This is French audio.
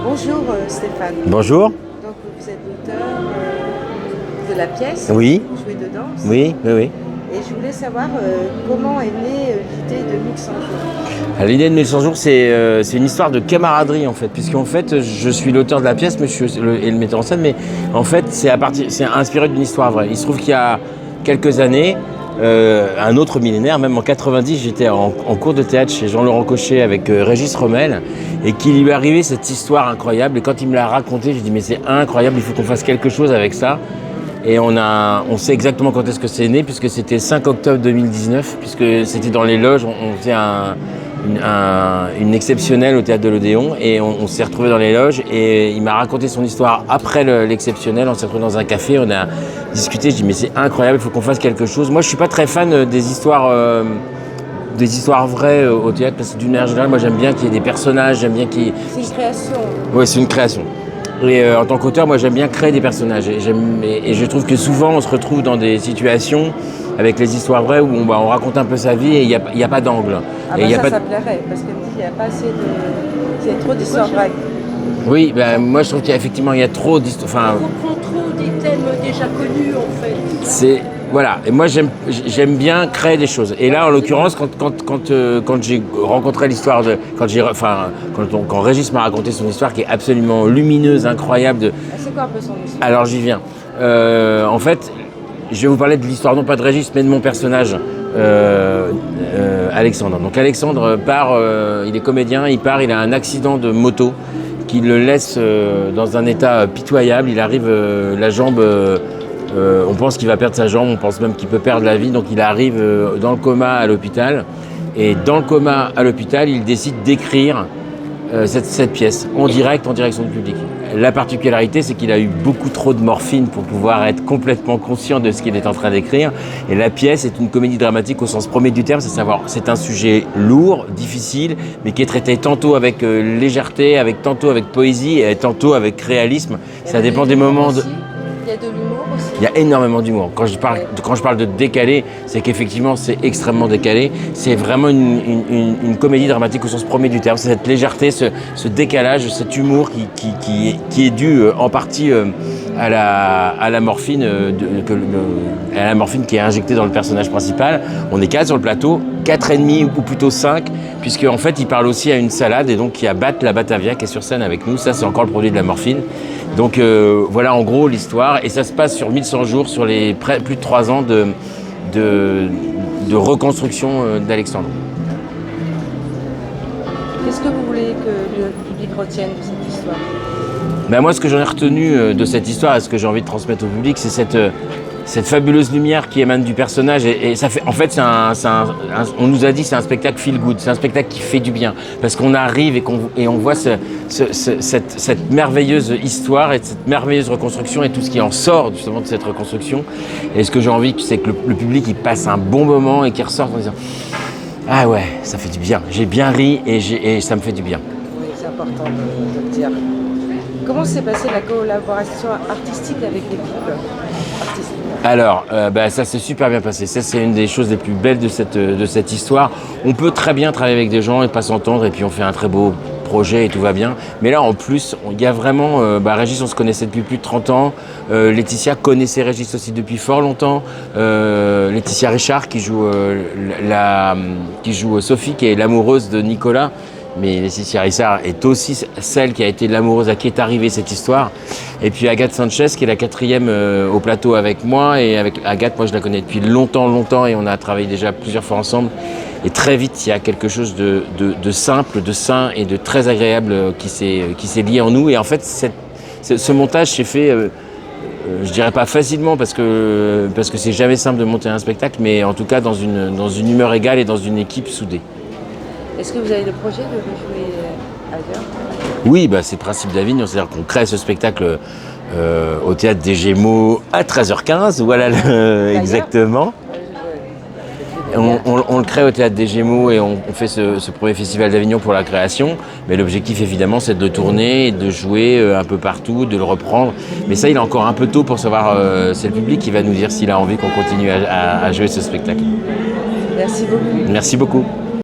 Bonjour Stéphane. Bonjour. Donc vous êtes l'auteur de la pièce. Oui. Jouer de danse. Oui. Et je voulais savoir comment est née l'idée de 1100 jours. Alors, l'idée de 1100 jours, c'est une histoire de camaraderie en fait, puisqu'en fait, je suis l'auteur de la pièce, mais je suis et le metteur en scène, mais en fait, c'est inspiré d'une histoire vraie. Il se trouve qu'il y a quelques années, un autre millénaire, même en 90, j'étais en cours de théâtre chez Jean-Laurent Cochet avec Régis Rommel, et qu'il lui est arrivé cette histoire incroyable. Et quand il me l'a raconté, j'ai dit mais c'est incroyable, il faut qu'on fasse quelque chose avec ça. Et on sait exactement quand est-ce que c'est né, puisque c'était 5 octobre 2019, puisque c'était dans les loges, on faisait une exceptionnelle au Théâtre de l'Odéon, et on s'est retrouvés dans les loges, et il m'a raconté son histoire après l'exceptionnel. On s'est retrouvés dans un café, on a discuté, je dis mais c'est incroyable, il faut qu'on fasse quelque chose. Moi je suis pas très fan des histoires vraies au théâtre, parce que d'une manière générale, moi j'aime bien qu'il y ait des personnages, j'aime bien qu'il y ait... C'est une création. Oui, c'est une création. Et en tant qu'auteur, moi j'aime bien créer des personnages, et je trouve que souvent on se retrouve dans des situations avec les histoires vraies où on raconte un peu sa vie et il n'y a pas d'angle. Ah bah ça plairait, parce qu'il n'y a pas assez de... Il y a trop d'histoires vraies. Oui, moi je trouve qu'effectivement il y a trop d'histoires... On reprend trop des thèmes déjà connus en fait. Voilà, et moi j'aime bien créer des choses. Et là en l'occurrence, quand j'ai rencontré l'histoire de... Quand Régis m'a raconté son histoire qui est absolument lumineuse, incroyable... C'est quoi un peu son histoire? Alors j'y viens. En fait, je vais vous parler de l'histoire non pas de Régis mais de mon personnage, Alexandre. Donc Alexandre part, il est comédien, il a un accident de moto qui le laisse dans un état pitoyable. Il arrive, la jambe... on pense qu'il va perdre sa jambe, on pense même qu'il peut perdre la vie, donc il arrive dans le coma à l'hôpital. Et dans le coma à l'hôpital, il décide d'écrire cette pièce en direction du public. La particularité, c'est qu'il a eu beaucoup trop de morphine pour pouvoir être complètement conscient de ce qu'il est en train d'écrire. Et la pièce est une comédie dramatique au sens premier du terme, c'est un sujet lourd, difficile, mais qui est traité tantôt avec légèreté, tantôt avec poésie et tantôt avec réalisme. Ça dépend des moments de... Il y a de l'humour aussi. Il y a énormément d'humour. Quand je parle de décalé, c'est qu'effectivement c'est extrêmement décalé. C'est vraiment une comédie dramatique au sens premier du terme. C'est cette légèreté, ce décalage, cet humour qui est dû en partie à la morphine, à la morphine qui est injectée dans le personnage principal. On est 4 sur le plateau, 4 et demi ou plutôt 5, puisque en fait il parle aussi à une salade et donc qui a Bat la Batavia qui est sur scène avec nous. Ça c'est encore le produit de la morphine. Donc voilà en gros l'histoire, et ça se passe sur 1100 jours, sur les plus de 3 ans de reconstruction d'Alexandre. Qu'est-ce que vous voulez que le public retienne de cette histoire? Moi ce que j'en ai retenu de cette histoire et ce que j'ai envie de transmettre au public, c'est cette fabuleuse lumière qui émane du personnage, et ça fait, en fait, on nous a dit c'est un spectacle feel good, c'est un spectacle qui fait du bien, parce qu'on arrive et on voit cette merveilleuse histoire et cette merveilleuse reconstruction et tout ce qui en sort justement de cette reconstruction. Et ce que j'ai envie, c'est que le public il passe un bon moment et qu'il ressorte en disant ah ouais, ça fait du bien, j'ai bien ri et ça me fait du bien. Oui, c'est important de le dire. Comment s'est passée la collaboration artistique avec l'équipe artistique? Alors, ça s'est super bien passé. Ça, c'est une des choses les plus belles de cette histoire. On peut très bien travailler avec des gens et pas s'entendre, et puis on fait un très beau projet et tout va bien. Mais là, en plus, il y a vraiment... Régis, on se connaissait depuis plus de 30 ans. Laetitia connaissait Régis aussi depuis fort longtemps. Laetitia Richard, qui joue Sophie, qui est l'amoureuse de Nicolas. Mais Laetitia Richard est aussi celle qui a été l'amoureuse à qui est arrivée cette histoire. Et puis Agathe Sanchez, qui est la 4e au plateau avec moi. Et avec Agathe, moi je la connais depuis longtemps, et on a travaillé déjà plusieurs fois ensemble. Et très vite, il y a quelque chose de simple, de sain et de très agréable qui s'est lié en nous. Et en fait, ce montage s'est fait, je dirais pas facilement, parce que c'est jamais simple de monter un spectacle, mais en tout cas dans une humeur égale et dans une équipe soudée. Est-ce que vous avez le projet de rejouer ailleurs? Oui, c'est le principe d'Avignon, c'est-à-dire qu'on crée ce spectacle au Théâtre des Gémeaux à 13h15, voilà exactement. On le crée au Théâtre des Gémeaux et on fait ce premier festival d'Avignon pour la création. Mais l'objectif, évidemment, c'est de le tourner, de jouer un peu partout, de le reprendre. Mais ça, il est encore un peu tôt pour savoir, c'est le public qui va nous dire s'il a envie qu'on continue à jouer ce spectacle. Merci beaucoup. Merci beaucoup.